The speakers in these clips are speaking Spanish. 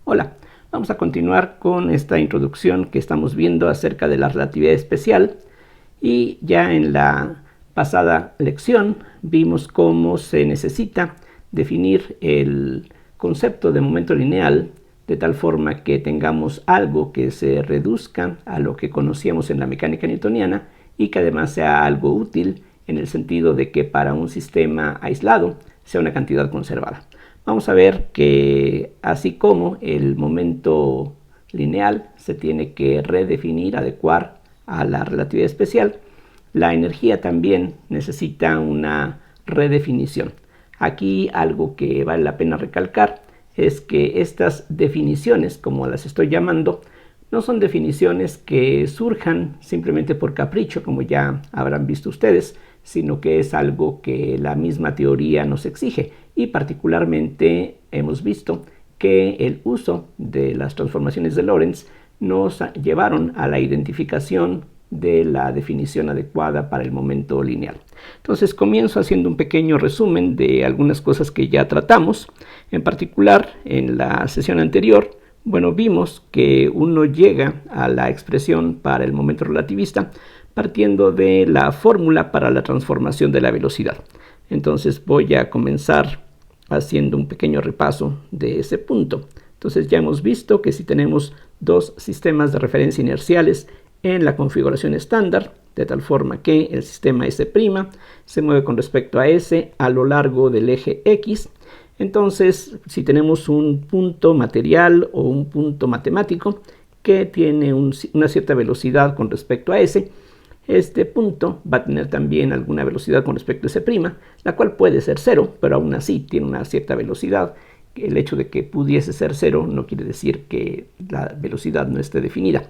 Hola, vamos a continuar con esta introducción que estamos viendo acerca de la relatividad especial, y ya en la pasada lección vimos cómo se necesita definir el concepto de momento lineal de tal forma que tengamos algo que se reduzca a lo que conocíamos en la mecánica newtoniana y que además sea algo útil en el sentido de que para un sistema aislado sea una cantidad conservada. Vamos a ver que así como el momento lineal se tiene que redefinir, adecuar a la relatividad especial, la energía también necesita una redefinición. Aquí algo que vale la pena recalcar es que estas definiciones, como las estoy llamando, no son definiciones que surjan simplemente por capricho, como ya habrán visto ustedes, sino que es algo que la misma teoría nos exige, y particularmente hemos visto que el uso de las transformaciones de Lorentz nos llevaron a la identificación de la definición adecuada para el momento lineal. Entonces comienzo haciendo un pequeño resumen de algunas cosas que ya tratamos. En particular, en la sesión anterior, vimos que uno llega a la expresión para el momento relativista partiendo de la fórmula para la transformación de la velocidad. Entonces voy a comenzar haciendo un pequeño repaso de ese punto. Entonces ya hemos visto que si tenemos dos sistemas de referencia inerciales en la configuración estándar, de tal forma que el sistema S' se mueve con respecto a S a lo largo del eje X. Entonces, si tenemos un punto material o un punto matemático que tiene una cierta velocidad con respecto a S, este punto va a tener también alguna velocidad con respecto a S', la cual puede ser cero, pero aún así tiene una cierta velocidad. El hecho de que pudiese ser cero no quiere decir que la velocidad no esté definida.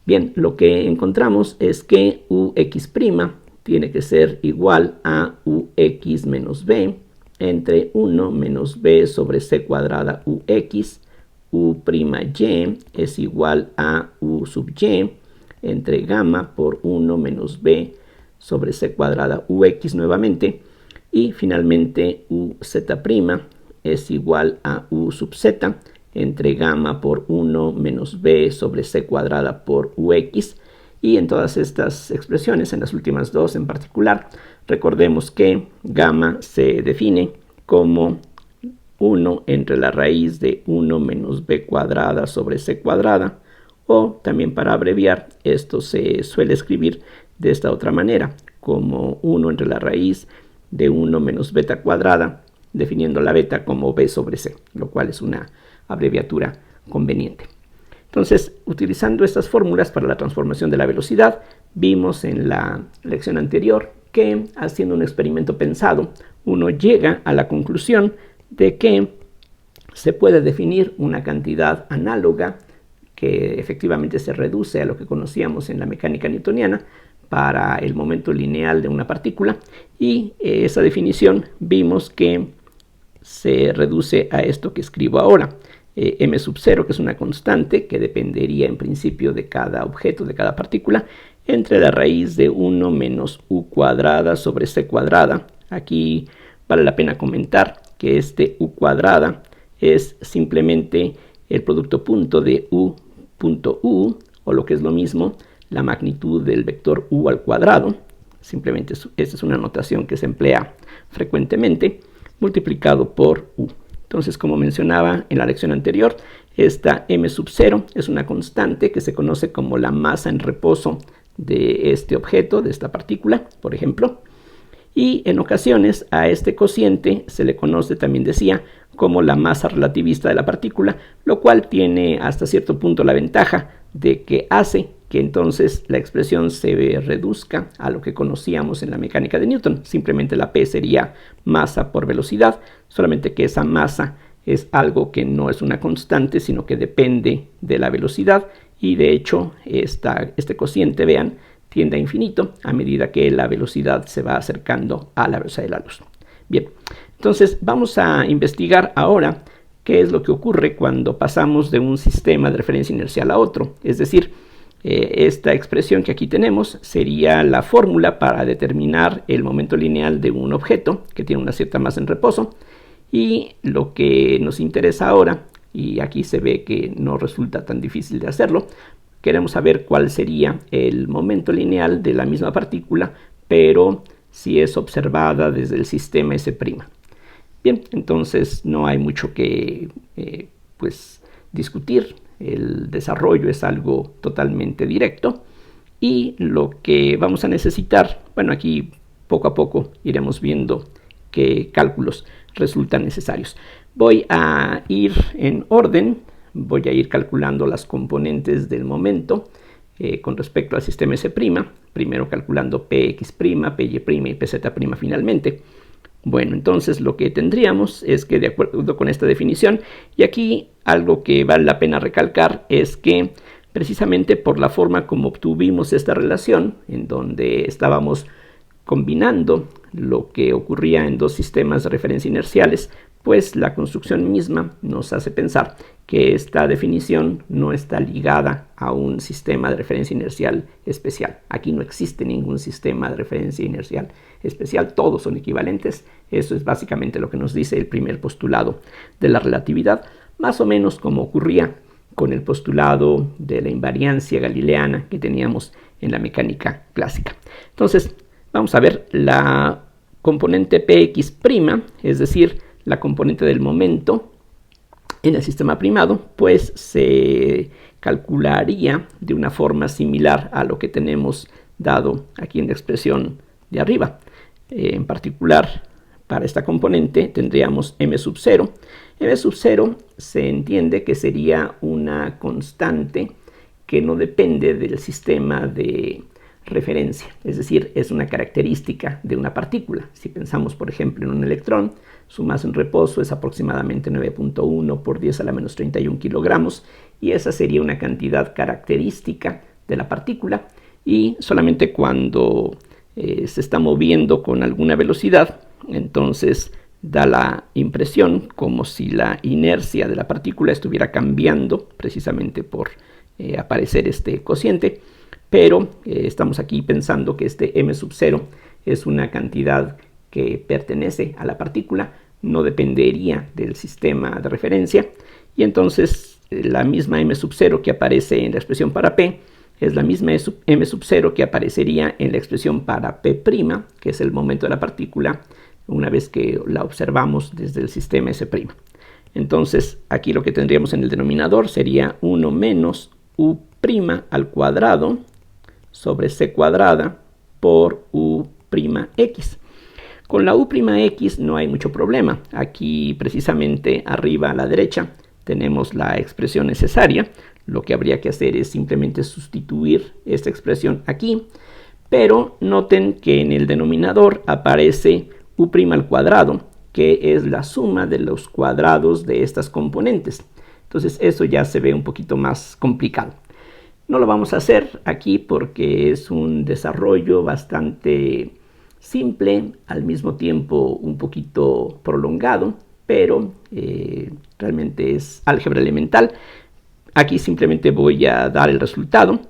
Bien, lo que encontramos es que Ux' tiene que ser igual a Ux menos b entre 1 menos b sobre c cuadrada Ux, U'y es igual a U sub y entre gamma por 1 menos b sobre c cuadrada Ux nuevamente, y finalmente Uz' es igual a U sub z entre gamma por 1 menos b sobre c cuadrada por Ux. Y en todas estas expresiones, en las últimas dos en particular, recordemos que gamma se define como 1 entre la raíz de 1 menos b cuadrada sobre c cuadrada, o también para abreviar, esto se suele escribir de esta otra manera, como 1 entre la raíz de 1 menos beta cuadrada, definiendo la beta como b sobre c, lo cual es una abreviatura conveniente. Entonces, utilizando estas fórmulas para la transformación de la velocidad, vimos en la lección anterior que, haciendo un experimento pensado, uno llega a la conclusión de que se puede definir una cantidad análoga que efectivamente se reduce a lo que conocíamos en la mecánica newtoniana para el momento lineal de una partícula, y esa definición vimos que se reduce a esto que escribo ahora. M sub 0, que es una constante que dependería en principio de cada objeto, de cada partícula, entre la raíz de 1 menos u cuadrada sobre c cuadrada. Aquí vale la pena comentar que este u cuadrada es simplemente el producto punto de u punto u, o lo que es lo mismo, la magnitud del vector u al cuadrado. Simplemente esta es una notación que se emplea frecuentemente, multiplicado por u. Entonces, como mencionaba en la lección anterior, esta m sub 0 es una constante que se conoce como la masa en reposo de este objeto, de esta partícula, por ejemplo. Y en ocasiones a este cociente se le conoce, también decía, como la masa relativista de la partícula, lo cual tiene hasta cierto punto la ventaja de que hace que entonces la expresión se reduzca a lo que conocíamos en la mecánica de Newton. Simplemente la P sería masa por velocidad, solamente que esa masa es algo que no es una constante, sino que depende de la velocidad, y de hecho este cociente, vean, tiende a infinito a medida que la velocidad se va acercando a la velocidad de la luz. Bien, entonces vamos a investigar ahora qué es lo que ocurre cuando pasamos de un sistema de referencia inercial a otro. Es decir, esta expresión que aquí tenemos sería la fórmula para determinar el momento lineal de un objeto que tiene una cierta masa en reposo, y lo que nos interesa ahora y aquí se ve que no resulta tan difícil de hacerlo. Queremos saber cuál sería el momento lineal de la misma partícula, pero si es observada desde el sistema S'. Bien, entonces no hay mucho que discutir. El desarrollo es algo totalmente directo y lo que vamos a necesitar, bueno, aquí poco a poco iremos viendo qué cálculos resultan necesarios. Voy a ir en orden, voy a ir calculando las componentes del momento con respecto al sistema S', primero calculando Px', Py' y Pz' finalmente. Bueno, entonces lo que tendríamos es que, de acuerdo con esta definición, y aquí algo que vale la pena recalcar es que precisamente por la forma como obtuvimos esta relación, en donde estábamos combinando lo que ocurría en dos sistemas de referencia inerciales, pues la construcción misma nos hace pensar que esta definición no está ligada a un sistema de referencia inercial especial. Aquí no existe ningún sistema de referencia inercial especial, todos son equivalentes. Eso es básicamente lo que nos dice el primer postulado de la relatividad, más o menos como ocurría con el postulado de la invariancia galileana que teníamos en la mecánica clásica. Entonces, vamos a ver la componente Px', es decir, la componente del momento en el sistema primado, pues se calcularía de una forma similar a lo que tenemos dado aquí en la expresión de arriba. En particular, para esta componente tendríamos m⁻⁴. m⁻⁴ se entiende que sería una constante que no depende del sistema de referencia, es decir, es una característica de una partícula. Si pensamos, por ejemplo, en un electrón, su masa en reposo es aproximadamente 9.1 por 10 a la menos 31 kilogramos, y esa sería una cantidad característica de la partícula, y solamente cuando se está moviendo con alguna velocidad, entonces da la impresión como si la inercia de la partícula estuviera cambiando precisamente por aparecer este cociente. Pero estamos aquí pensando que este m⁻⁴ es una cantidad que pertenece a la partícula, no dependería del sistema de referencia, y entonces la misma m⁻⁴ que aparece en la expresión para P es la misma m⁻⁴ que aparecería en la expresión para P', que es el momento de la partícula, una vez que la observamos desde el sistema S'. Entonces aquí lo que tendríamos en el denominador sería 1 menos u' al cuadrado sobre c cuadrada por u'x. Con la u'x no hay mucho problema. Aquí precisamente arriba a la derecha tenemos la expresión necesaria. Lo que habría que hacer es simplemente sustituir esta expresión aquí, pero noten que en el denominador aparece u' al cuadrado, que es la suma de los cuadrados de estas componentes. Entonces eso ya se ve un poquito más complicado. No lo vamos a hacer aquí porque es un desarrollo bastante simple, al mismo tiempo un poquito prolongado, pero realmente es álgebra elemental. Aquí simplemente voy a dar el resultado,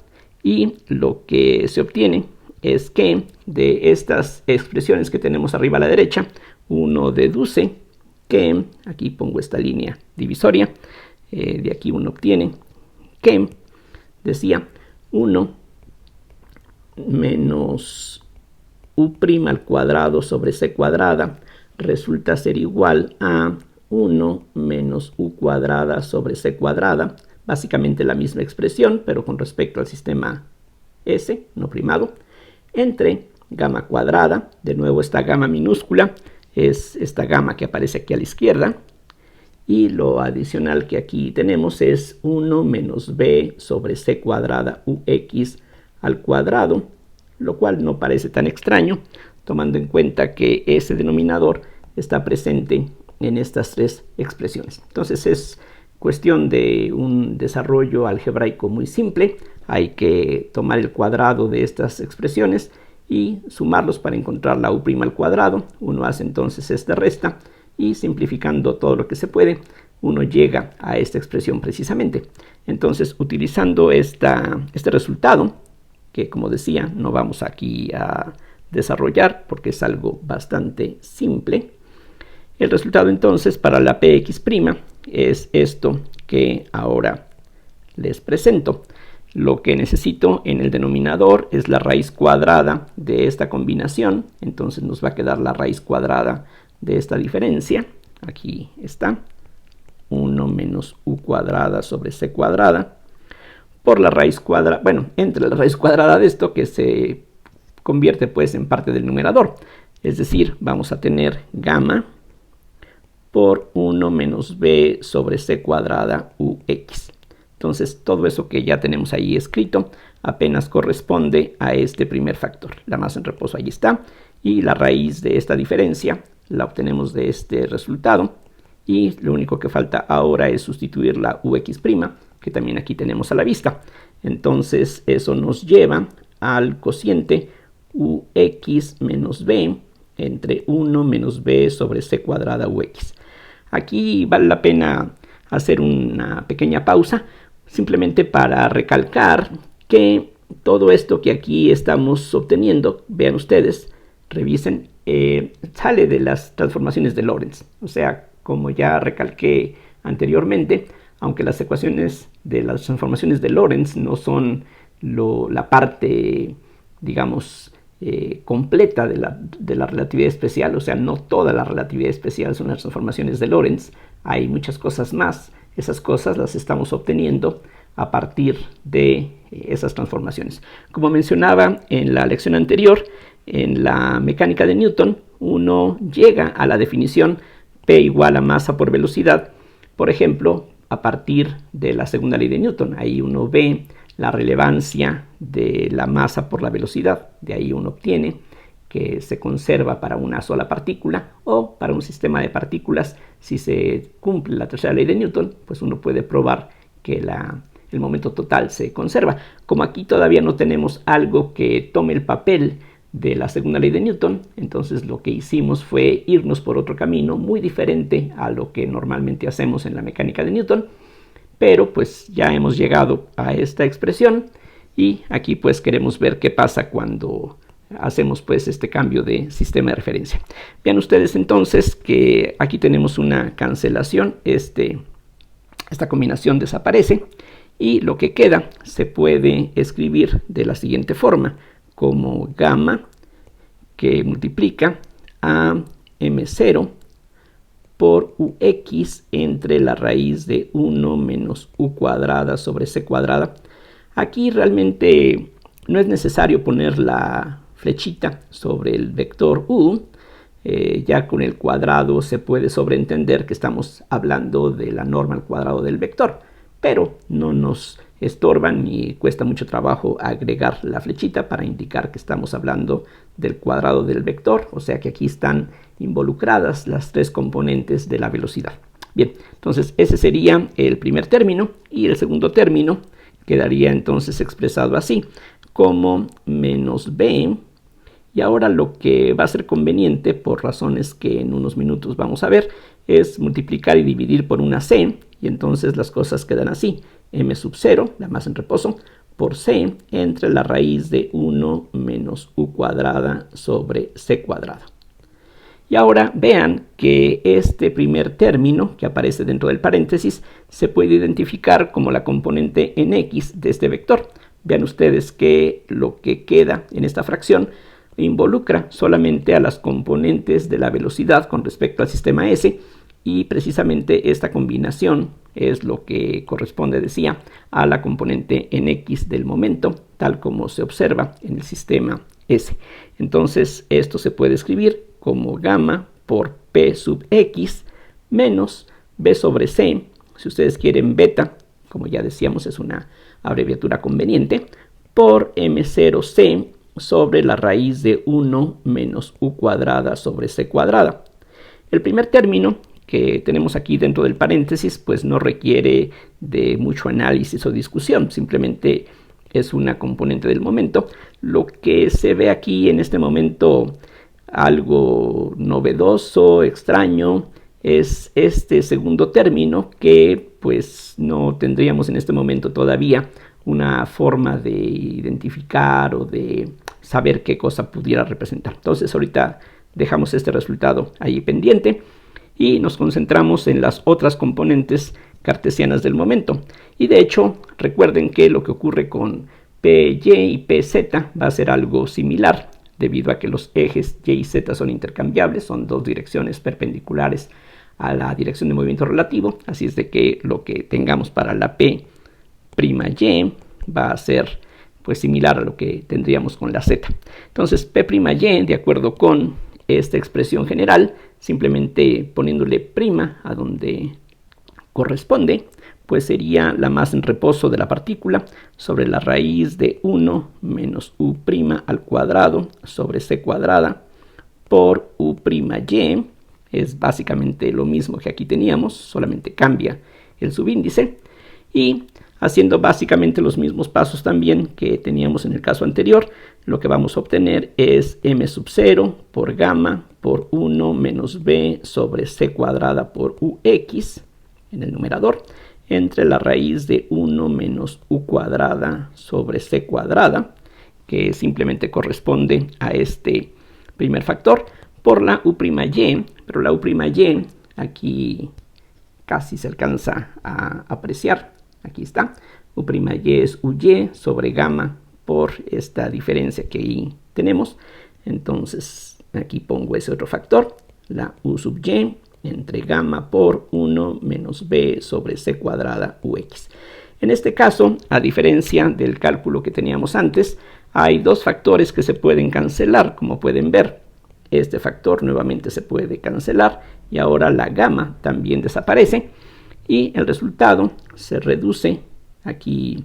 y lo que se obtiene es que de estas expresiones que tenemos arriba a la derecha, uno deduce que, aquí pongo esta línea divisoria, de aquí uno obtiene que, decía, 1 menos u' al cuadrado sobre c cuadrada resulta ser igual a 1 menos u cuadrada sobre c cuadrada, básicamente la misma expresión, pero con respecto al sistema S, no primado, entre gamma cuadrada, de nuevo esta gamma minúscula, es esta gamma que aparece aquí a la izquierda, y lo adicional que aquí tenemos es 1 menos b sobre c cuadrada ux al cuadrado, lo cual no parece tan extraño, tomando en cuenta que ese denominador está presente en estas tres expresiones. Entonces es cuestión de un desarrollo algebraico muy simple. Hay que tomar el cuadrado de estas expresiones y sumarlos para encontrar la u' al cuadrado. Uno hace entonces esta resta, y simplificando todo lo que se puede, uno llega a esta expresión precisamente. Entonces, utilizando este resultado, que como decía, no vamos aquí a desarrollar porque es algo bastante simple, El resultado entonces para la px' es esto que ahora les presento. Lo que necesito en el denominador es la raíz cuadrada de esta combinación. Entonces nos va a quedar la raíz cuadrada de esta diferencia. Aquí está. 1 menos u cuadrada sobre c cuadrada. Por la raíz cuadrada, bueno, entre la raíz cuadrada de esto que se convierte pues en parte del numerador. Es decir, vamos a tener gamma por 1 menos b sobre c cuadrada ux. Entonces, todo eso que ya tenemos ahí escrito apenas corresponde a este primer factor. La masa en reposo ahí está. Y la raíz de esta diferencia la obtenemos de este resultado. Y lo único que falta ahora es sustituir la ux', que también aquí tenemos a la vista. Entonces, eso nos lleva al cociente ux menos b entre 1 menos b sobre c cuadrada ux. Aquí vale la pena hacer una pequeña pausa, simplemente para recalcar que todo esto que aquí estamos obteniendo, vean ustedes, revisen, sale de las transformaciones de Lorentz. O sea, como ya recalqué anteriormente, aunque las ecuaciones de las transformaciones de Lorentz no son la parte, digamos, completa de la relatividad especial, o sea, no toda la relatividad especial son las transformaciones de Lorentz, hay muchas cosas más. Esas cosas las estamos obteniendo a partir de esas transformaciones. Como mencionaba en la lección anterior, en la mecánica de Newton, uno llega a la definición P igual a masa por velocidad, por ejemplo, a partir de la segunda ley de Newton. Ahí uno ve la relevancia de la masa por la velocidad. De ahí uno obtiene que se conserva para una sola partícula o para un sistema de partículas. Si se cumple la tercera ley de Newton, pues uno puede probar que el momento total se conserva. Como aquí todavía no tenemos algo que tome el papel de la segunda ley de Newton, entonces lo que hicimos fue irnos por otro camino muy diferente a lo que normalmente hacemos en la mecánica de Newton, pero pues ya hemos llegado a esta expresión y aquí pues queremos ver qué pasa cuando hacemos pues este cambio de sistema de referencia. Vean ustedes entonces que aquí tenemos una cancelación, esta combinación desaparece y lo que queda se puede escribir de la siguiente forma, como gamma que multiplica a m0 por ux entre la raíz de 1 menos u cuadrada sobre c cuadrada. Aquí realmente no es necesario poner la flechita sobre el vector u, ya con el cuadrado se puede sobreentender que estamos hablando de la norma al cuadrado del vector, pero no nos estorban ni cuesta mucho trabajo agregar la flechita para indicar que estamos hablando del cuadrado del vector, o sea que aquí están involucradas las tres componentes de la velocidad. Bien, entonces ese sería el primer término y el segundo término quedaría entonces expresado así, como menos b. Y ahora lo que va a ser conveniente, por razones que en unos minutos vamos a ver, es multiplicar y dividir por una c, y entonces las cosas quedan así, m sub 0, la masa en reposo, por c entre la raíz de 1 menos u cuadrada sobre c cuadrada. Y ahora vean que este primer término que aparece dentro del paréntesis se puede identificar como la componente en x de este vector. Vean ustedes que lo que queda en esta fracción involucra solamente a las componentes de la velocidad con respecto al sistema S, y precisamente esta combinación es lo que corresponde, decía, a la componente en x del momento, tal como se observa en el sistema S. Entonces esto se puede escribir como gamma por p sub x menos b sobre c, si ustedes quieren beta, como ya decíamos es una abreviatura conveniente, por m0c sobre la raíz de 1 menos u cuadrada sobre c cuadrada. El primer término que tenemos aquí dentro del paréntesis pues no requiere de mucho análisis o discusión, simplemente es una componente del momento. Lo que se ve aquí en este momento algo novedoso, extraño, es este segundo término que pues no tendríamos en este momento todavía una forma de identificar o de saber qué cosa pudiera representar. Entonces ahorita dejamos este resultado ahí pendiente y nos concentramos en las otras componentes cartesianas del momento. Y de hecho, recuerden que lo que ocurre con Py y Pz va a ser algo similar, debido a que los ejes y y z son intercambiables, son dos direcciones perpendiculares a la dirección de movimiento relativo, así es de que lo que tengamos para la P'y va a ser pues similar a lo que tendríamos con la z. Entonces P'y, de acuerdo con esta expresión general, simplemente poniéndole prima a donde corresponde, pues sería la masa en reposo de la partícula sobre la raíz de 1 menos u' al cuadrado sobre c cuadrada por u'y. Es básicamente lo mismo que aquí teníamos, solamente cambia el subíndice. Y haciendo básicamente los mismos pasos también que teníamos en el caso anterior, lo que vamos a obtener es m⁻0 por gamma por 1 menos b sobre c cuadrada por ux en el numerador, entre la raíz de 1 menos u cuadrada sobre c cuadrada, que simplemente corresponde a este primer factor, por la u'y, pero la u'y aquí casi se alcanza a apreciar. Aquí está, u'y es uy sobre gamma por esta diferencia que ahí tenemos. Entonces aquí pongo ese otro factor, la u sub y entre gamma por 1 menos b sobre c cuadrada ux. En este caso, a diferencia del cálculo que teníamos antes, hay dos factores que se pueden cancelar, como pueden ver. Este factor nuevamente se puede cancelar y ahora la gamma también desaparece y el resultado se reduce aquí,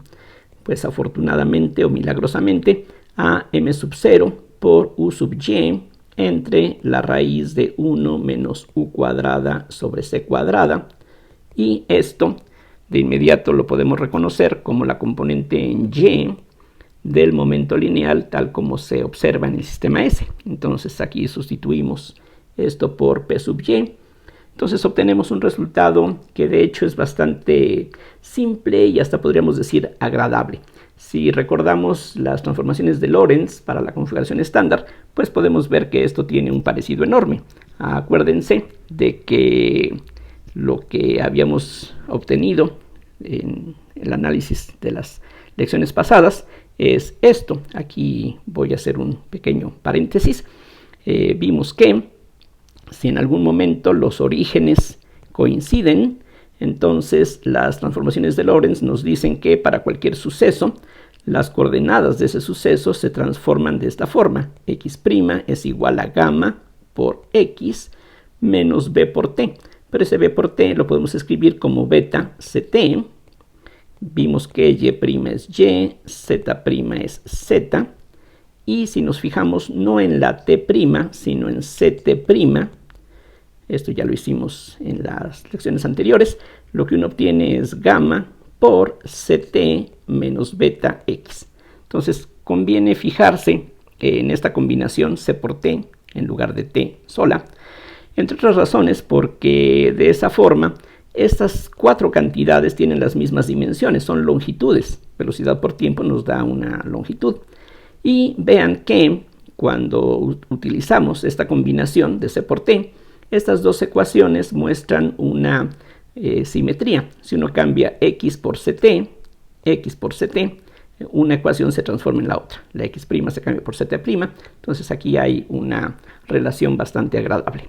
pues afortunadamente o milagrosamente, a m⁻0 por u sub y entre la raíz de 1 menos u cuadrada sobre c cuadrada, y esto de inmediato lo podemos reconocer como la componente en y del momento lineal tal como se observa en el sistema S. Entonces aquí sustituimos esto por P sub y. Entonces obtenemos un resultado que de hecho es bastante simple y hasta podríamos decir agradable. Si recordamos las transformaciones de Lorentz para la configuración estándar, pues podemos ver que esto tiene un parecido enorme. Acuérdense de que lo que habíamos obtenido en el análisis de las lecciones pasadas es esto. Aquí voy a hacer un pequeño paréntesis. Vimos que si en algún momento los orígenes coinciden, entonces las transformaciones de Lorentz nos dicen que para cualquier suceso, las coordenadas de ese suceso se transforman de esta forma. X' es igual a gamma por x menos b por t. Pero ese b por t lo podemos escribir como beta ct. Vimos que y' es y, z' es z. Y si nos fijamos no en la t', sino en ct', esto ya lo hicimos en las lecciones anteriores, lo que uno obtiene es gamma por ct menos beta x. Entonces conviene fijarse en esta combinación c por t en lugar de t sola, entre otras razones porque de esa forma estas cuatro cantidades tienen las mismas dimensiones, son longitudes. Velocidad por tiempo nos da una longitud. Y vean que cuando utilizamos esta combinación de c por t, estas dos ecuaciones muestran una simetría. Si uno cambia x por ct, una ecuación se transforma en la otra. La x' se cambia por zt', entonces aquí hay una relación bastante agradable.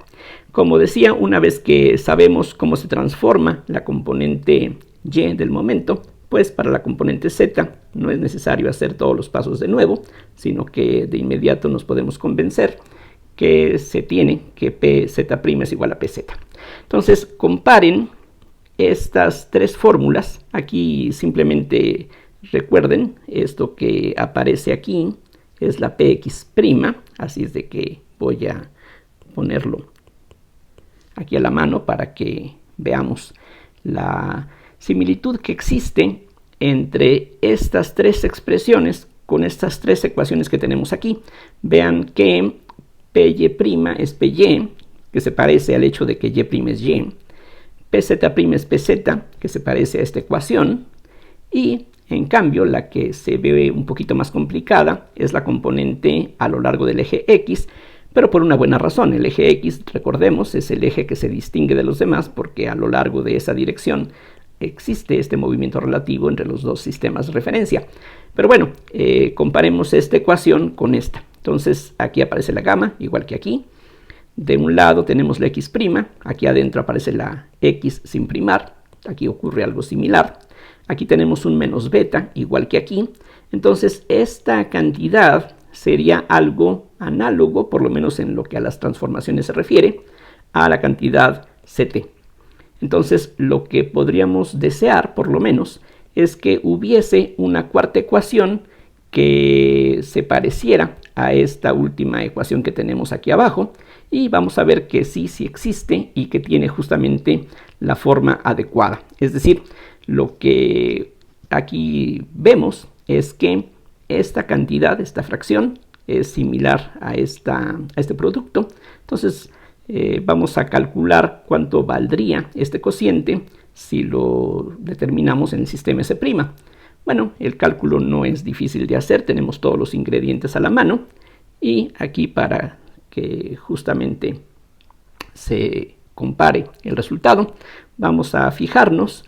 Como decía, una vez que sabemos cómo se transforma la componente y del momento, pues para la componente z no es necesario hacer todos los pasos de nuevo, sino que de inmediato nos podemos convencer que se tiene que Pz' es igual a Pz. Entonces comparen estas tres fórmulas. Aquí simplemente recuerden esto que aparece aquí es la Px', así es de que voy a ponerlo aquí a la mano para que veamos la similitud que existe entre estas tres expresiones con estas tres ecuaciones que tenemos aquí. Vean que Py' es Py, que se parece al hecho de que y' es y. Pz' es Pz, que se parece a esta ecuación. Y en cambio, la que se ve un poquito más complicada es la componente a lo largo del eje x, pero por una buena razón. El eje X, recordemos, es el eje que se distingue de los demás porque a lo largo de esa dirección existe este movimiento relativo entre los dos sistemas de referencia. Pero bueno, comparemos esta ecuación con esta. Entonces aquí aparece la gamma, igual que aquí. De un lado tenemos la x', aquí adentro aparece la x sin primar, aquí ocurre algo similar. Aquí tenemos un menos beta, igual que aquí. Entonces esta cantidad sería algo análogo, por lo menos en lo que a las transformaciones se refiere, a la cantidad Ct. Entonces lo que podríamos desear, por lo menos, es que hubiese una cuarta ecuación que se pareciera a esta última ecuación que tenemos aquí abajo, y vamos a ver que sí existe y que tiene justamente la forma adecuada. Es decir, lo que aquí vemos es que esta cantidad, esta fracción, es similar a este producto. Entonces vamos a calcular cuánto valdría este cociente si lo determinamos en el sistema S'. Bueno, el cálculo no es difícil de hacer, tenemos todos los ingredientes a la mano, y aquí para que justamente se compare el resultado, vamos a fijarnos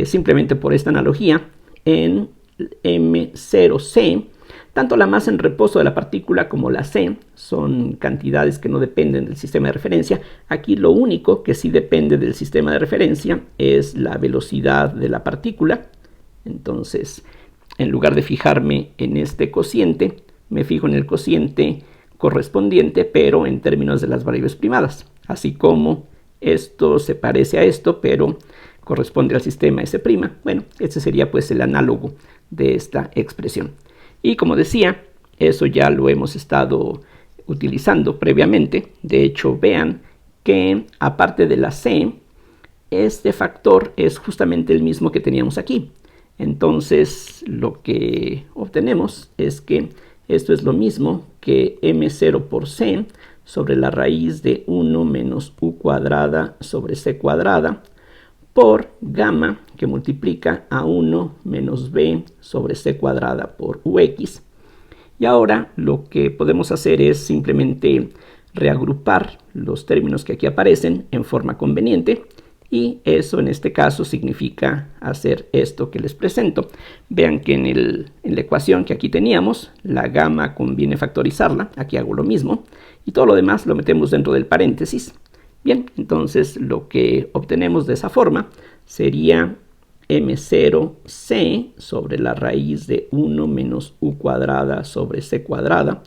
simplemente por esta analogía en M0C. Tanto la masa en reposo de la partícula como la C son cantidades que no dependen del sistema de referencia. Aquí lo único que sí depende del sistema de referencia es la velocidad de la partícula. Entonces, en lugar de fijarme en este cociente, me fijo en el cociente correspondiente, pero en términos de las variables primadas. Así como esto se parece a esto, pero corresponde al sistema S'. Bueno, este sería pues el análogo de esta expresión. Y como decía, eso ya lo hemos estado utilizando previamente. De hecho, vean que aparte de la C, este factor es justamente el mismo que teníamos aquí. Entonces lo que obtenemos es que esto es lo mismo que M0 por C sobre la raíz de 1 menos U cuadrada sobre C cuadrada por gamma, que multiplica a 1 menos B sobre C cuadrada por UX. Y ahora lo que podemos hacer es simplemente reagrupar los términos que aquí aparecen en forma conveniente. Y eso en este caso significa hacer esto que les presento. Vean que en la ecuación que aquí teníamos, la gamma conviene factorizarla. Aquí hago lo mismo. Y todo lo demás lo metemos dentro del paréntesis. Bien, entonces lo que obtenemos de esa forma sería M0C sobre la raíz de 1 menos U cuadrada sobre C cuadrada.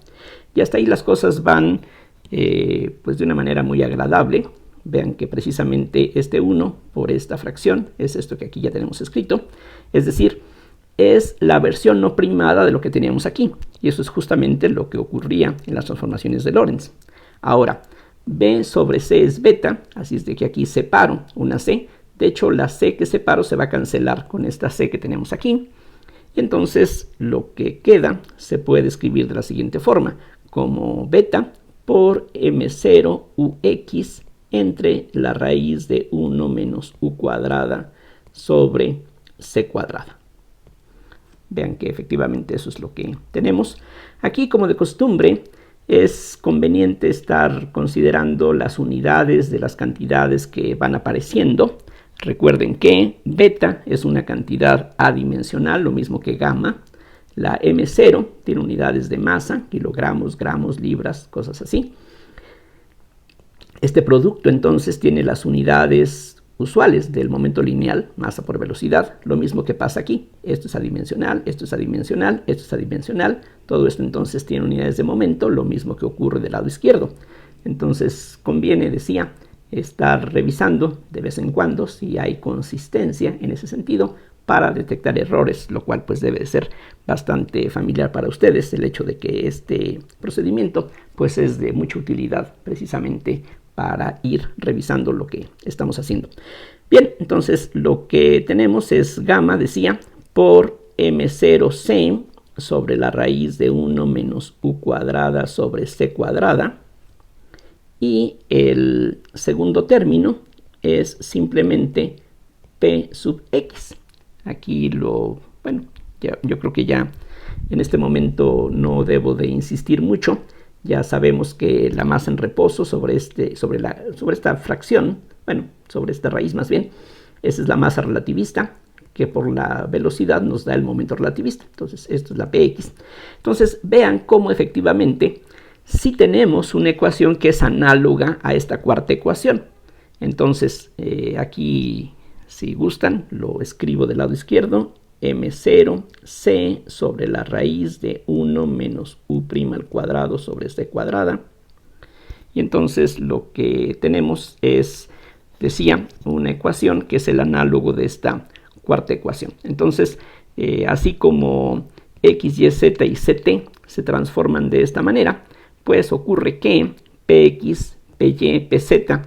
Y hasta ahí las cosas van pues de una manera muy agradable. Vean que precisamente este 1 por esta fracción es esto que aquí ya tenemos escrito. Es decir, es la versión no primada de lo que teníamos aquí. Y eso es justamente lo que ocurría en las transformaciones de Lorentz. Ahora, B sobre C es beta, así es de que aquí separo una C. De hecho, la C que separo se va a cancelar con esta C que tenemos aquí. Y entonces lo que queda se puede escribir de la siguiente forma, como beta por M0 UX entre la raíz de 1 menos U cuadrada sobre C cuadrada. Vean que efectivamente eso es lo que tenemos. Aquí, como de costumbre, es conveniente estar considerando las unidades de las cantidades que van apareciendo. Recuerden que beta es una cantidad adimensional, lo mismo que gamma. La M0 tiene unidades de masa, kilogramos, gramos, libras, cosas así. Este producto entonces tiene las unidades usuales del momento lineal, masa por velocidad, lo mismo que pasa aquí. Esto es adimensional, esto es adimensional, esto es adimensional. Todo esto entonces tiene unidades de momento, lo mismo que ocurre del lado izquierdo. Entonces conviene, decía, estar revisando de vez en cuando si hay consistencia en ese sentido para detectar errores, lo cual pues debe ser bastante familiar para ustedes, el hecho de que este procedimiento pues es de mucha utilidad precisamente para ir revisando lo que estamos haciendo. Bien, entonces lo que tenemos es gamma, decía, por M0C sobre la raíz de 1 menos U cuadrada sobre C cuadrada. Y el segundo término es simplemente P sub X. Aquí yo creo que ya en este momento no debo de insistir mucho Ya sabemos que la masa en reposo sobre esta fracción, bueno, sobre esta raíz más bien, esa es la masa relativista, que por la velocidad nos da el momento relativista. Entonces, esto es la Px. Entonces, vean cómo efectivamente sí tenemos una ecuación que es análoga a esta cuarta ecuación. Entonces, aquí, si gustan, lo escribo del lado izquierdo. M0 C sobre la raíz de 1 menos U' al cuadrado sobre C cuadrada. Y entonces lo que tenemos es, decía, una ecuación que es el análogo de esta cuarta ecuación. Entonces, así como X, Y, Z y Zt se transforman de esta manera, pues ocurre que Px, Py, Pz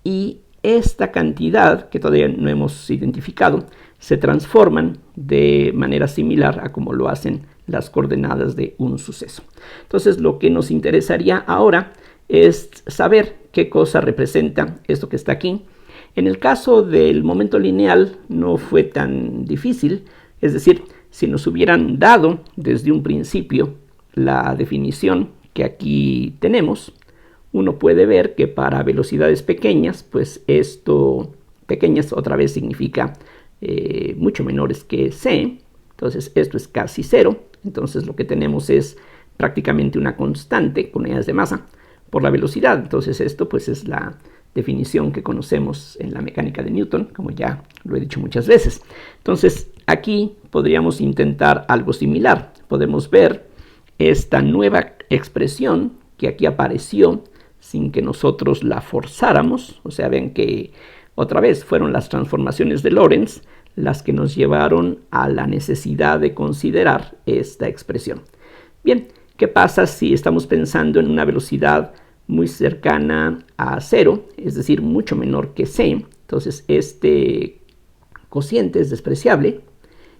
y esta cantidad que todavía no hemos identificado se transforman de manera similar a como lo hacen las coordenadas de un suceso. Entonces, lo que nos interesaría ahora es saber qué cosa representa esto que está aquí. En el caso del momento lineal no fue tan difícil, es decir, si nos hubieran dado desde un principio la definición que aquí tenemos, uno puede ver que para velocidades pequeñas, pues esto, pequeñas otra vez significa mucho menores que c, entonces esto es casi cero, entonces lo que tenemos es prácticamente una constante con unidades de masa por la velocidad, entonces esto pues es la definición que conocemos en la mecánica de Newton, como ya lo he dicho muchas veces. Entonces aquí podríamos intentar algo similar, podemos ver esta nueva expresión que aquí apareció sin que nosotros la forzáramos, o sea, ven que otra vez fueron las transformaciones de Lorentz las que nos llevaron a la necesidad de considerar esta expresión. Bien, ¿qué pasa si estamos pensando en una velocidad muy cercana a cero, es decir, mucho menor que c? Entonces este cociente es despreciable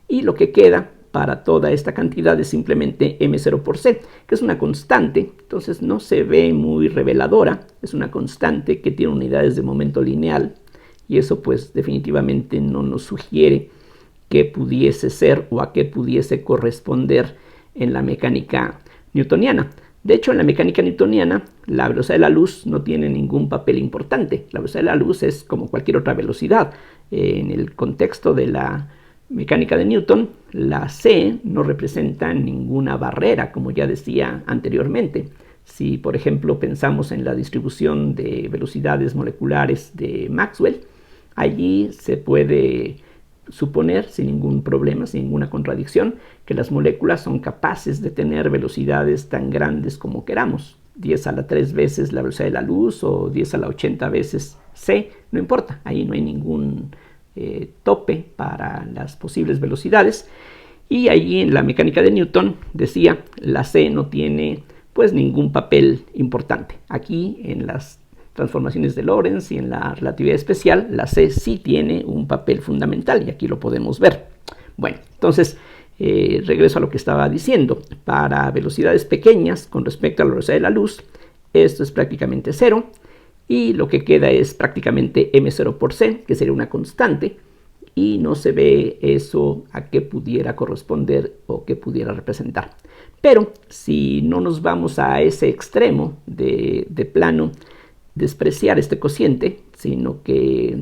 y lo que queda para toda esta cantidad es simplemente m0 por c, que es una constante, entonces no se ve muy reveladora, es una constante que tiene unidades de momento lineal, y eso pues definitivamente no nos sugiere qué pudiese ser o a qué pudiese corresponder en la mecánica newtoniana. De hecho, en la mecánica newtoniana, la velocidad de la luz no tiene ningún papel importante. La velocidad de la luz es como cualquier otra velocidad. En el contexto de la mecánica de Newton, la c no representa ninguna barrera, como ya decía anteriormente. Si, por ejemplo, pensamos en la distribución de velocidades moleculares de Maxwell, allí se puede suponer sin ningún problema, sin ninguna contradicción, que las moléculas son capaces de tener velocidades tan grandes como queramos. 10 a la 3 veces la velocidad de la luz o 10 a la 80 veces c, no importa, ahí no hay ningún tope para las posibles velocidades. Y allí en la mecánica de Newton decía, la c no tiene pues ningún papel importante. Aquí en las transformaciones de Lorentz y en la relatividad especial, la c sí tiene un papel fundamental y aquí lo podemos ver. Bueno, entonces regreso a lo que estaba diciendo. Para velocidades pequeñas con respecto a la velocidad de la luz, esto es prácticamente cero y lo que queda es prácticamente m0 por c, que sería una constante, y no se ve eso a qué pudiera corresponder o qué pudiera representar. Pero si no nos vamos a ese extremo de plano despreciar este cociente, sino que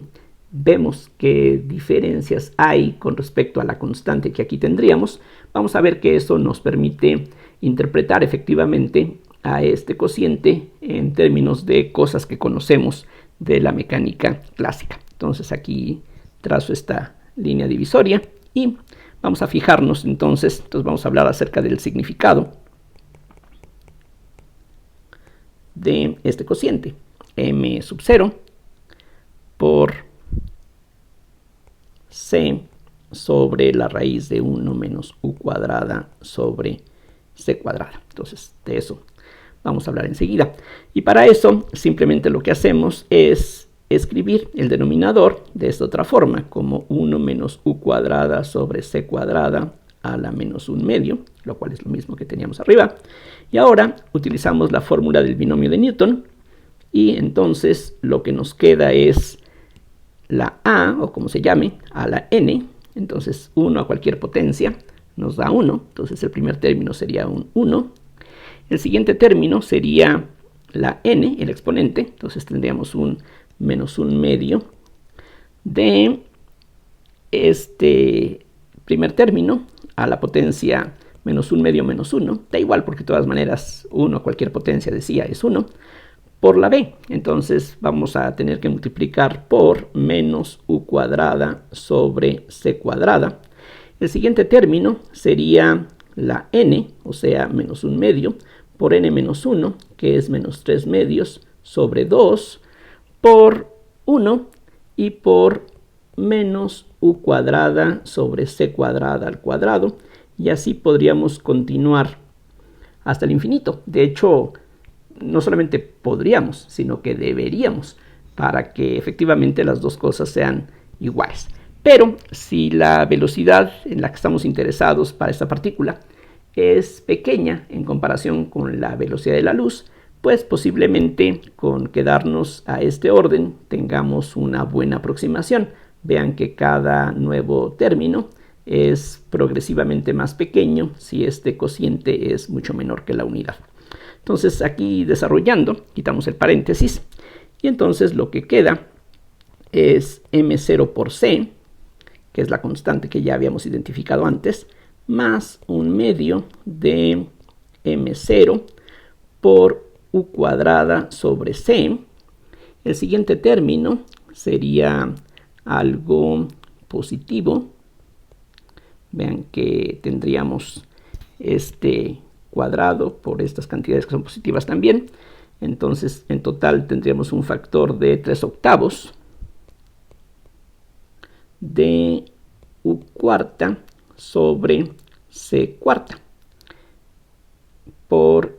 vemos qué diferencias hay con respecto a la constante que aquí tendríamos, vamos a ver que eso nos permite interpretar efectivamente a este cociente en términos de cosas que conocemos de la mecánica clásica. Entonces aquí trazo esta línea divisoria y vamos a fijarnos entonces vamos a hablar acerca del significado de este cociente, m sub 0 por c sobre la raíz de 1 menos u cuadrada sobre c cuadrada. Entonces de eso vamos a hablar enseguida. Y para eso simplemente lo que hacemos es escribir el denominador de esta otra forma, como 1 menos u cuadrada sobre c cuadrada a la menos 1 medio, lo cual es lo mismo que teníamos arriba. Y ahora utilizamos la fórmula del binomio de Newton y entonces lo que nos queda es la a, o como se llame, a la n. Entonces 1 a cualquier potencia nos da 1, entonces el primer término sería un 1. El siguiente término sería la n, el exponente. Entonces tendríamos un menos 1/2 de este primer término a la potencia menos 1/2 menos 1. Da igual porque de todas maneras 1, cualquier potencia decía es 1. Por la b. Entonces vamos a tener que multiplicar por menos u cuadrada sobre c cuadrada. El siguiente término sería la n, o sea, menos 1/2, por n menos 1, que es menos 3/2, sobre 2, por 1 y por menos u cuadrada sobre c cuadrada al cuadrado. Y así podríamos continuar hasta el infinito. De hecho, no solamente podríamos, sino que deberíamos, para que efectivamente las dos cosas sean iguales. Pero si la velocidad en la que estamos interesados para esta partícula es pequeña en comparación con la velocidad de la luz, pues posiblemente con quedarnos a este orden tengamos una buena aproximación. Vean que cada nuevo término es progresivamente más pequeño si este cociente es mucho menor que la unidad. Entonces aquí desarrollando, quitamos el paréntesis y entonces lo que queda es m0 por c, que es la constante que ya habíamos identificado antes, más 1/2 de m0 por u cuadrada sobre c. El siguiente término sería algo positivo. Vean que tendríamos este cuadrado por estas cantidades que son positivas también. Entonces en total tendríamos un factor de 3/8 de u cuarta sobre c cuarta por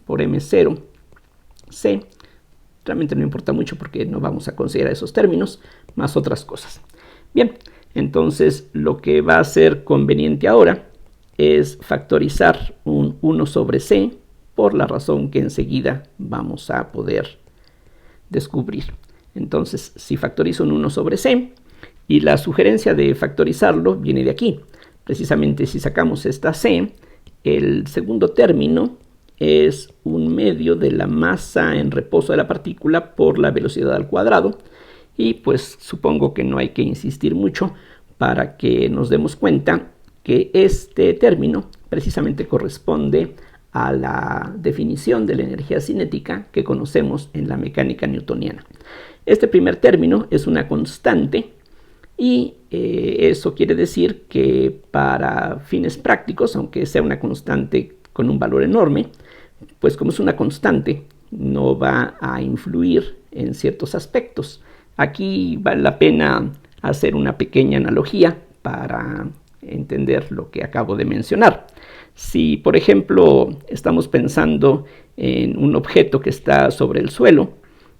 m0 c. Realmente no importa mucho porque no vamos a considerar esos términos más otras cosas. Bien, entonces lo que va a ser conveniente ahora es factorizar un 1 sobre c por la razón que enseguida vamos a poder descubrir. Entonces, si factorizo un 1 sobre c, y la sugerencia de factorizarlo viene de aquí. Precisamente si sacamos esta c, el segundo término es 1/2 de la masa en reposo de la partícula por la velocidad al cuadrado. Y pues supongo que no hay que insistir mucho para que nos demos cuenta que este término precisamente corresponde a la definición de la energía cinética que conocemos en la mecánica newtoniana. Este primer término es una constante y eso quiere decir que para fines prácticos, aunque sea una constante con un valor enorme, pues como es una constante, no va a influir en ciertos aspectos. Aquí vale la pena hacer una pequeña analogía para entender lo que acabo de mencionar. Si, por ejemplo, estamos pensando en un objeto que está sobre el suelo,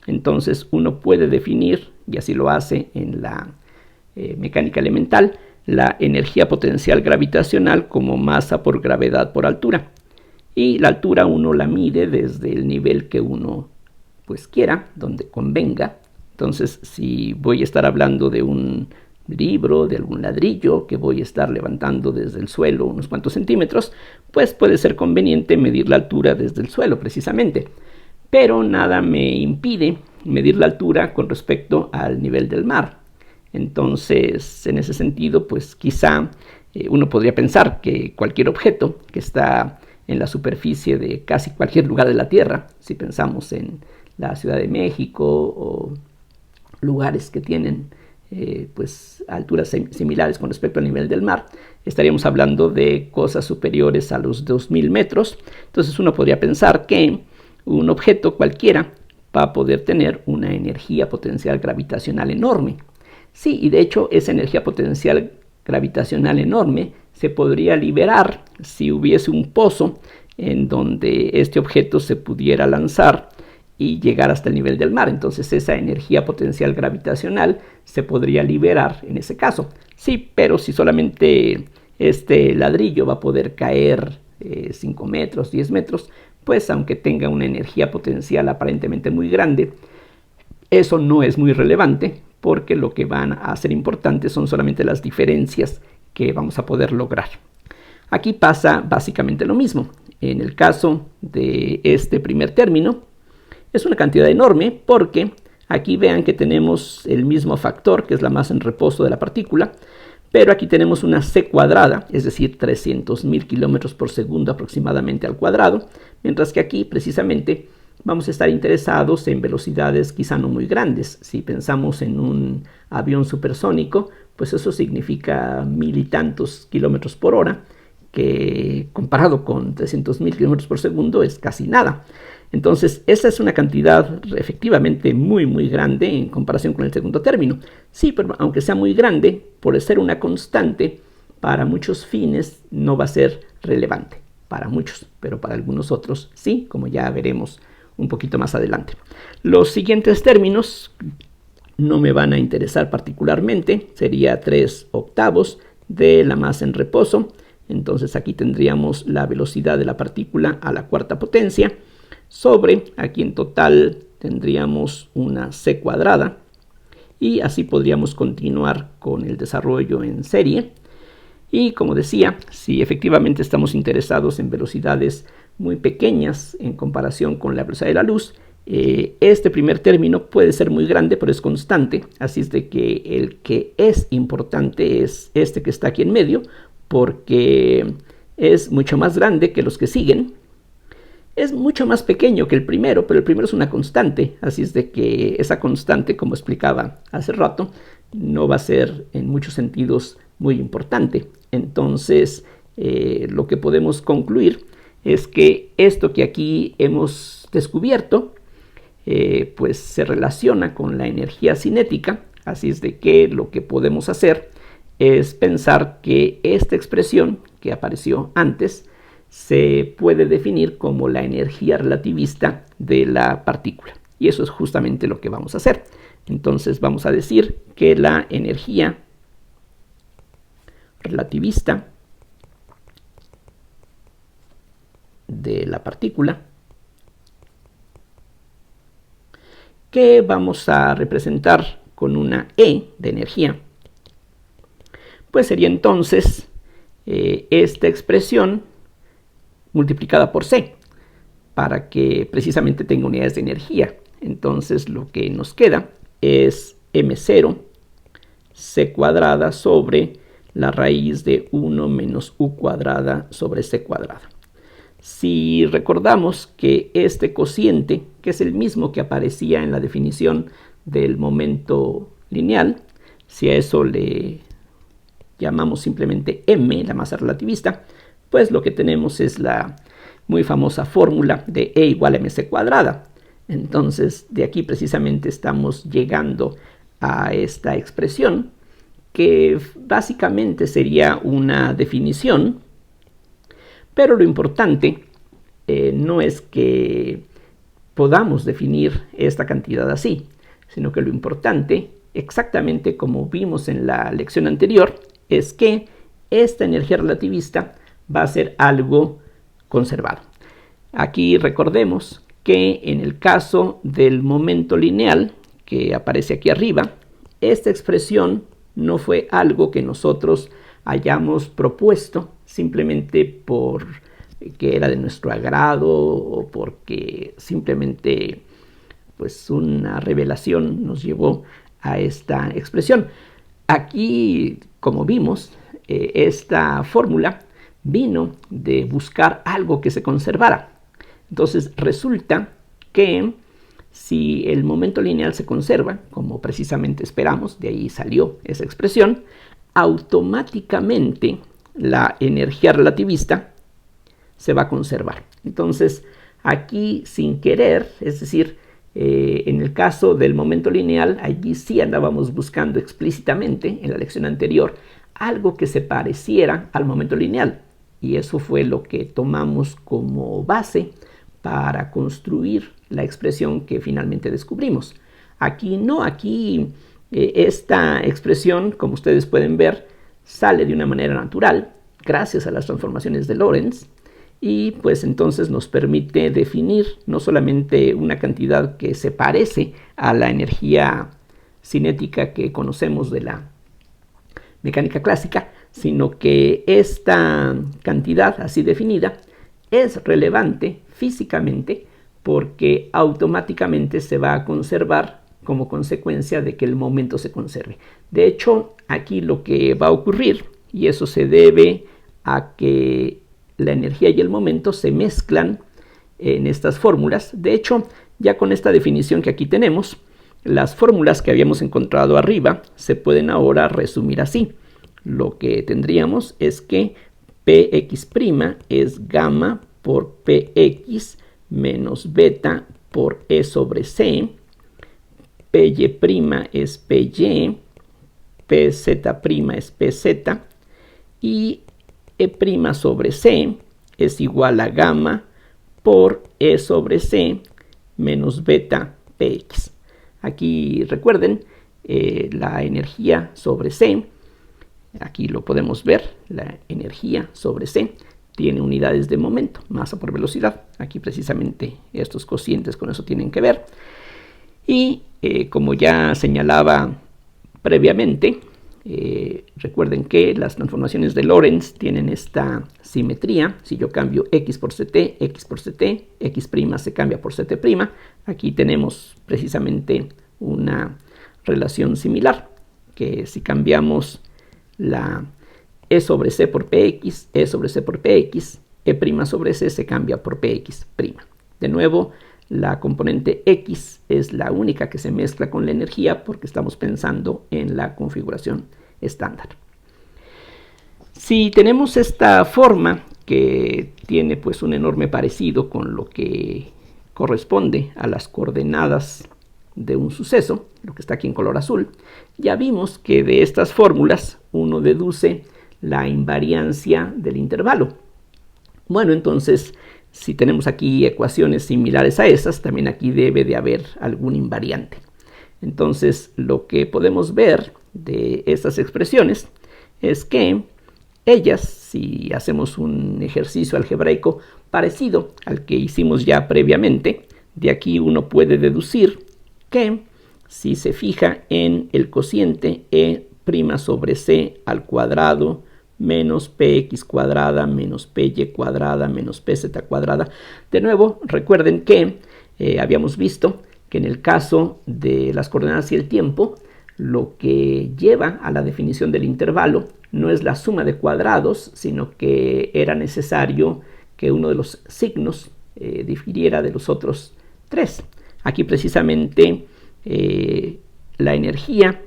entonces uno puede definir, y así lo hace en la mecánica elemental, la energía potencial gravitacional como masa por gravedad por altura. Y la altura uno la mide desde el nivel que uno pues quiera, donde convenga. Entonces, si voy a estar hablando de un libro, de algún ladrillo que voy a estar levantando desde el suelo unos cuantos centímetros, pues puede ser conveniente medir la altura desde el suelo precisamente. Pero nada me impide medir la altura con respecto al nivel del mar. Entonces, en ese sentido, pues quizá uno podría pensar que cualquier objeto que está en la superficie de casi cualquier lugar de la Tierra, si pensamos en la Ciudad de México o lugares que tienen pues alturas similares con respecto al nivel del mar, estaríamos hablando de cosas superiores a los 2000 metros. Entonces uno podría pensar que un objeto cualquiera va a poder tener una energía potencial gravitacional enorme. Sí, y de hecho esa energía potencial gravitacional enorme se podría liberar si hubiese un pozo en donde este objeto se pudiera lanzar y llegar hasta el nivel del mar. Entonces esa energía potencial gravitacional se podría liberar en ese caso. Sí, pero si solamente este ladrillo va a poder caer 5 metros, 10 metros, pues aunque tenga una energía potencial aparentemente muy grande, eso no es muy relevante, porque lo que van a ser importante son solamente las diferencias que vamos a poder lograr. Aquí pasa básicamente lo mismo. en el caso de este primer término, es una cantidad enorme porque aquí vean que tenemos el mismo factor, que es la masa en reposo de la partícula, pero aquí tenemos una c cuadrada, es decir, 300.000 kilómetros por segundo aproximadamente al cuadrado, mientras que aquí precisamente vamos a estar interesados en velocidades quizá no muy grandes. Si pensamos en un avión supersónico, pues eso significa 1000 y tantos kilómetros por hora, que comparado con 300.000 kilómetros por segundo es casi nada. Entonces, esta es una cantidad efectivamente muy grande en comparación con el segundo término. Sí, pero aunque sea muy grande, por ser una constante, para muchos fines no va a ser relevante. Para muchos, pero para algunos otros sí, como ya veremos un poquito más adelante. Los siguientes términos no me van a interesar particularmente. Sería 3/8 de la masa en reposo. Entonces aquí tendríamos la velocidad de la partícula a la cuarta potencia sobre, aquí en total tendríamos una c cuadrada, y así podríamos continuar con el desarrollo en serie. Y como decía, si efectivamente estamos interesados en velocidades muy pequeñas en comparación con la velocidad de la luz, este primer término puede ser muy grande, pero es constante, así es de que el que es importante es este que está aquí en medio, porque es mucho más grande que los que siguen. Es mucho más pequeño que el primero, pero el primero es una constante, así es de que esa constante, como explicaba hace rato, no va a ser en muchos sentidos muy importante. Entonces, lo que podemos concluir es que esto que aquí hemos descubierto, pues se relaciona con la energía cinética, así es de que lo que podemos hacer es pensar que esta expresión que apareció antes se puede definir como la energía relativista de la partícula. Y eso es justamente lo que vamos a hacer. Entonces vamos a decir que la energía relativista de la partícula, que vamos a representar con una E de energía, pues sería entonces esta expresión multiplicada por C, para que precisamente tenga unidades de energía. Entonces lo que nos queda es m0 c cuadrada sobre la raíz de 1 menos u cuadrada sobre c cuadrada. Si recordamos que este cociente, que es el mismo que aparecía en la definición del momento lineal, si a eso le llamamos simplemente m, la masa relativista, pues lo que tenemos es la muy famosa fórmula de E igual a mc cuadrada. Entonces, de aquí precisamente estamos llegando a esta expresión, que básicamente sería una definición, pero lo importante no es que podamos definir esta cantidad así, sino que lo importante, exactamente como vimos en la lección anterior, es que esta energía relativista va a ser algo conservado. Aquí recordemos que en el caso del momento lineal que aparece aquí arriba, esta expresión no fue algo que nosotros hayamos propuesto simplemente por que era de nuestro agrado o porque simplemente pues una revelación nos llevó a esta expresión. Aquí, como vimos, esta fórmula vino de buscar algo que se conservara. Entonces resulta que si el momento lineal se conserva, como precisamente esperamos, de ahí salió esa expresión, automáticamente la energía relativista se va a conservar. Entonces aquí sin querer, es decir, en el caso del momento lineal, allí sí andábamos buscando explícitamente en la lección anterior algo que se pareciera al momento lineal, y eso fue lo que tomamos como base para construir la expresión que finalmente descubrimos. Aquí no, aquí esta expresión, como ustedes pueden ver, sale de una manera natural gracias a las transformaciones de Lorentz, y pues entonces nos permite definir no solamente una cantidad que se parece a la energía cinética que conocemos de la mecánica clásica, sino que esta cantidad así definida es relevante físicamente porque automáticamente se va a conservar como consecuencia de que el momento se conserve. De hecho, aquí lo que va a ocurrir, y eso se debe a que la energía y el momento se mezclan en estas fórmulas. De hecho, ya con esta definición que aquí tenemos, las fórmulas que habíamos encontrado arriba se pueden ahora resumir así. Lo que tendríamos es que Px' es gamma por Px menos beta por E sobre C, Py' es Py, Pz' es Pz, y E' sobre C es igual a gamma por E sobre C menos beta Px. Aquí recuerden, la energía sobre C, aquí lo podemos ver, la energía sobre C tiene unidades de momento, masa por velocidad. Aquí precisamente estos cocientes con eso tienen que ver. Y como ya señalaba previamente, recuerden que las transformaciones de Lorentz tienen esta simetría. Si yo cambio x por ct, x' se cambia por ct'. Aquí tenemos precisamente una relación similar, que si cambiamos la e sobre c por px, e sobre c por px, e' sobre c se cambia por px'. De nuevo, la componente x es la única que se mezcla con la energía porque estamos pensando en la configuración estándar. Si tenemos esta forma que tiene pues un enorme parecido con lo que corresponde a las coordenadas de un suceso, lo que está aquí en color azul, ya vimos que de estas fórmulas uno deduce la invariancia del intervalo. Bueno, entonces, si tenemos aquí ecuaciones similares a esas, también aquí debe de haber algún invariante. Entonces, lo que podemos ver de estas expresiones es que ellas, si hacemos un ejercicio algebraico parecido al que hicimos ya previamente, de aquí uno puede deducir que si se fija en el cociente e' sobre c al cuadrado menos px cuadrada menos py cuadrada menos pz cuadrada. De nuevo, recuerden que habíamos visto que en el caso de las coordenadas y el tiempo, lo que lleva a la definición del intervalo no es la suma de cuadrados, sino que era necesario que uno de los signos difiriera de los otros tres. Aquí precisamente la energía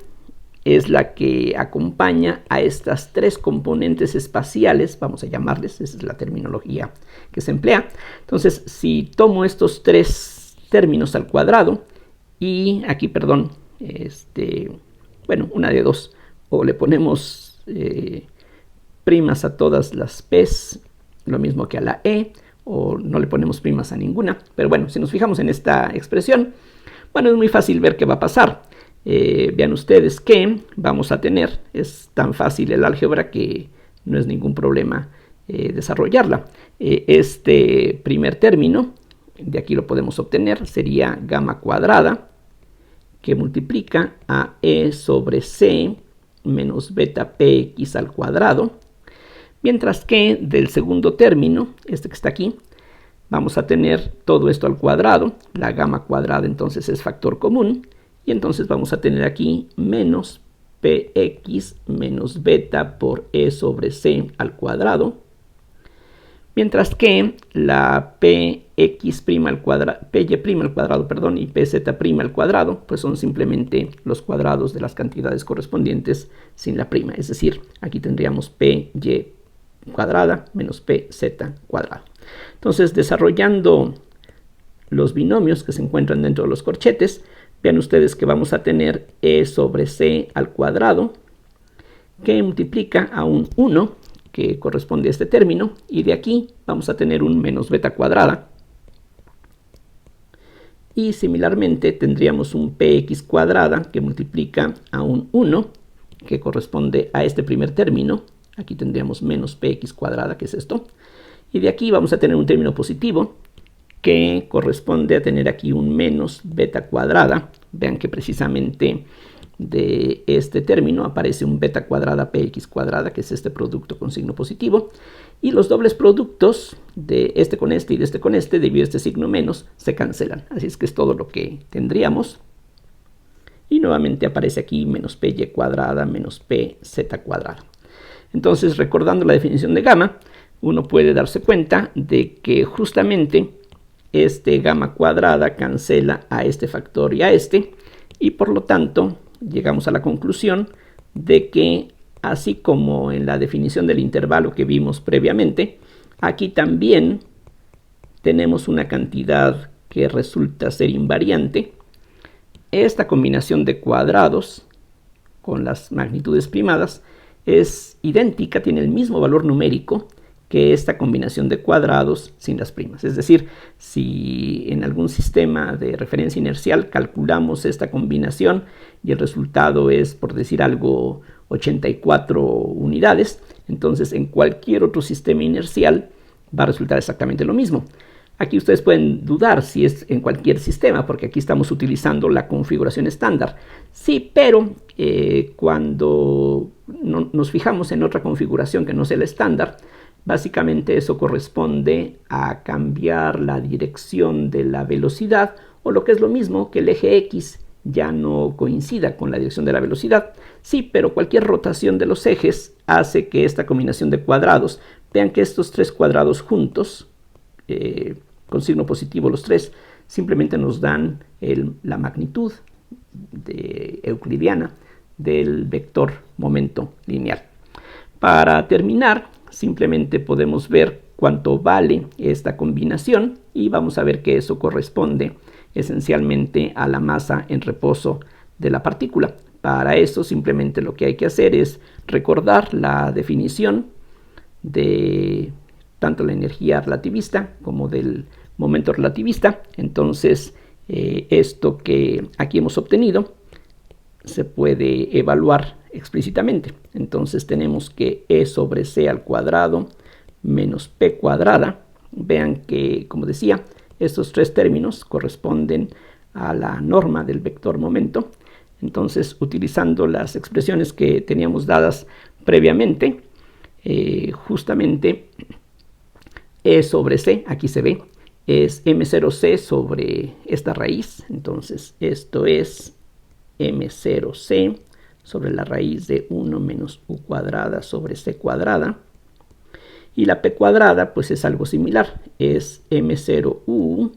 es la que acompaña a estas tres componentes espaciales, vamos a llamarles, esa es la terminología que se emplea. Entonces, si tomo estos tres términos al cuadrado, y aquí, perdón, bueno, una de dos, o le ponemos primas a todas las p's, lo mismo que a la e, o no le ponemos primas a ninguna. Pero bueno, si nos fijamos en esta expresión, bueno, es muy fácil ver qué va a pasar. Vean ustedes que vamos a tener, es tan fácil el álgebra que no es ningún problema desarrollarla. Este primer término, de aquí lo podemos obtener, sería gamma cuadrada, que multiplica a e sobre c menos beta px al cuadrado, mientras que del segundo término, este que está aquí, vamos a tener todo esto al cuadrado. La gamma cuadrada entonces es factor común, y entonces vamos a tener aquí menos px menos beta por e sobre c al cuadrado, mientras que la px' al cuadrado, py' al cuadrado, perdón, y pz' al cuadrado, pues son simplemente los cuadrados de las cantidades correspondientes sin la prima. Es decir, aquí tendríamos py cuadrada menos pz cuadrado. Entonces, desarrollando los binomios que se encuentran dentro de los corchetes, vean ustedes que vamos a tener e sobre c al cuadrado, que multiplica a un 1, que corresponde a este término, y de aquí vamos a tener un menos beta cuadrada. Y similarmente tendríamos un px cuadrada, que multiplica a un 1, que corresponde a este primer término. Aquí tendríamos menos px cuadrada, que es esto. Y de aquí vamos a tener un término positivo, que corresponde a tener aquí un menos beta cuadrada. Vean que precisamente de este término aparece un beta cuadrada px cuadrada, que es este producto con signo positivo, y los dobles productos de este con este y de este con este, debido a este signo menos, se cancelan. Así es que es todo lo que tendríamos. Y nuevamente aparece aquí menos py cuadrada menos pz cuadrada. Entonces, recordando la definición de gamma, uno puede darse cuenta de que justamente este gamma cuadrada cancela a este factor y a este, y por lo tanto llegamos a la conclusión de que, así como en la definición del intervalo que vimos previamente, aquí también tenemos una cantidad que resulta ser invariante. Esta combinación de cuadrados con las magnitudes primadas es idéntica, tiene el mismo valor numérico que esta combinación de cuadrados sin las primas. Es decir, si en algún sistema de referencia inercial calculamos esta combinación y el resultado es, por decir algo, 84 unidades, entonces en cualquier otro sistema inercial va a resultar exactamente lo mismo. Aquí ustedes pueden dudar si es en cualquier sistema, porque aquí estamos utilizando la configuración estándar. Sí, pero cuando nos fijamos en otra configuración que no sea el estándar, básicamente eso corresponde a cambiar la dirección de la velocidad, o lo que es lo mismo, que el eje X ya no coincida con la dirección de la velocidad. Sí, pero cualquier rotación de los ejes hace que esta combinación de cuadrados, vean que estos tres cuadrados juntos, con signo positivo los tres, simplemente nos dan la magnitud euclidiana del vector momento lineal. Para terminar, simplemente podemos ver cuánto vale esta combinación y vamos a ver que eso corresponde esencialmente a la masa en reposo de la partícula. Para eso simplemente lo que hay que hacer es recordar la definición de tanto la energía relativista como del momento relativista. Entonces, esto que aquí hemos obtenido se puede evaluar explícitamente. Entonces tenemos que E sobre C al cuadrado menos P cuadrada. Vean que, como decía, estos tres términos corresponden a la norma del vector momento. Entonces, utilizando las expresiones que teníamos dadas previamente, justamente E sobre C, aquí se ve, es M0C sobre esta raíz. Entonces, esto es M0C sobre la raíz de 1 menos U cuadrada sobre C cuadrada. Y la P cuadrada, pues es algo similar, es M0U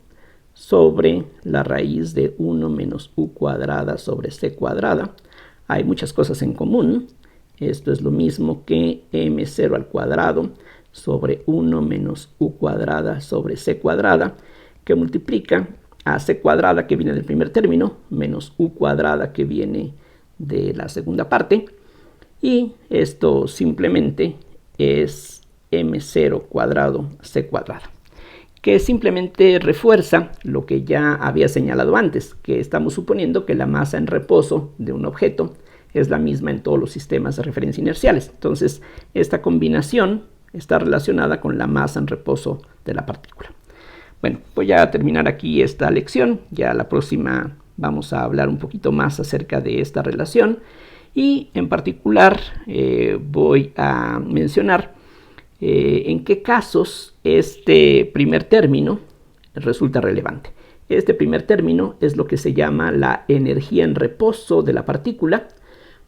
sobre la raíz de 1 menos U cuadrada sobre C cuadrada. Hay muchas cosas en común. Esto es lo mismo que M0 al cuadrado sobre 1 menos U cuadrada sobre C cuadrada, que multiplica a C cuadrada, que viene del primer término, menos U cuadrada, que viene de la segunda parte. Y esto simplemente es M0 cuadrado C cuadrada, que simplemente refuerza lo que ya había señalado antes, que estamos suponiendo que la masa en reposo de un objeto es la misma en todos los sistemas de referencia inerciales. Entonces, esta combinación está relacionada con la masa en reposo de la partícula. Bueno, voy a terminar aquí esta lección. Ya la próxima vamos a hablar un poquito más acerca de esta relación. Y en particular voy a mencionar en qué casos este primer término resulta relevante. Este primer término es lo que se llama la energía en reposo de la partícula,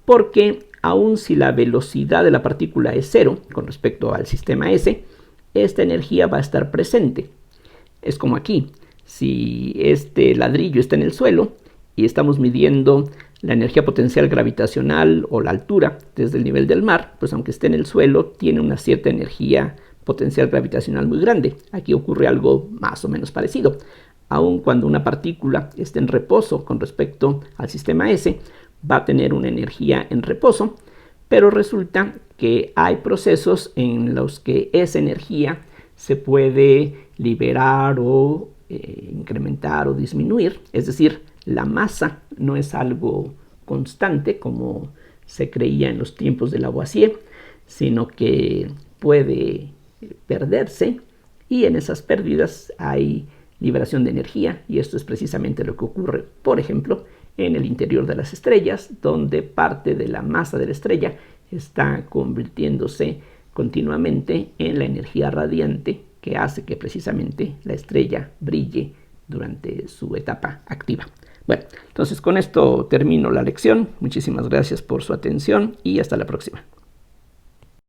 porque aun si la velocidad de la partícula es cero con respecto al sistema S, esta energía va a estar presente. Es como aquí, si este ladrillo está en el suelo y estamos midiendo la energía potencial gravitacional o la altura desde el nivel del mar, pues aunque esté en el suelo, tiene una cierta energía potencial gravitacional muy grande. Aquí ocurre algo más o menos parecido. Aun cuando una partícula esté en reposo con respecto al sistema S, va a tener una energía en reposo, pero resulta que hay procesos en los que esa energía se puede liberar o incrementar o disminuir. Es decir, la masa no es algo constante como se creía en los tiempos de Lavoisier, sino que puede perderse, y en esas pérdidas hay liberación de energía, y esto es precisamente lo que ocurre, por ejemplo, en el interior de las estrellas, donde parte de la masa de la estrella está convirtiéndose continuamente en la energía radiante que hace que precisamente la estrella brille durante su etapa activa. Bueno, entonces con esto termino la lección. Muchísimas gracias por su atención y hasta la próxima.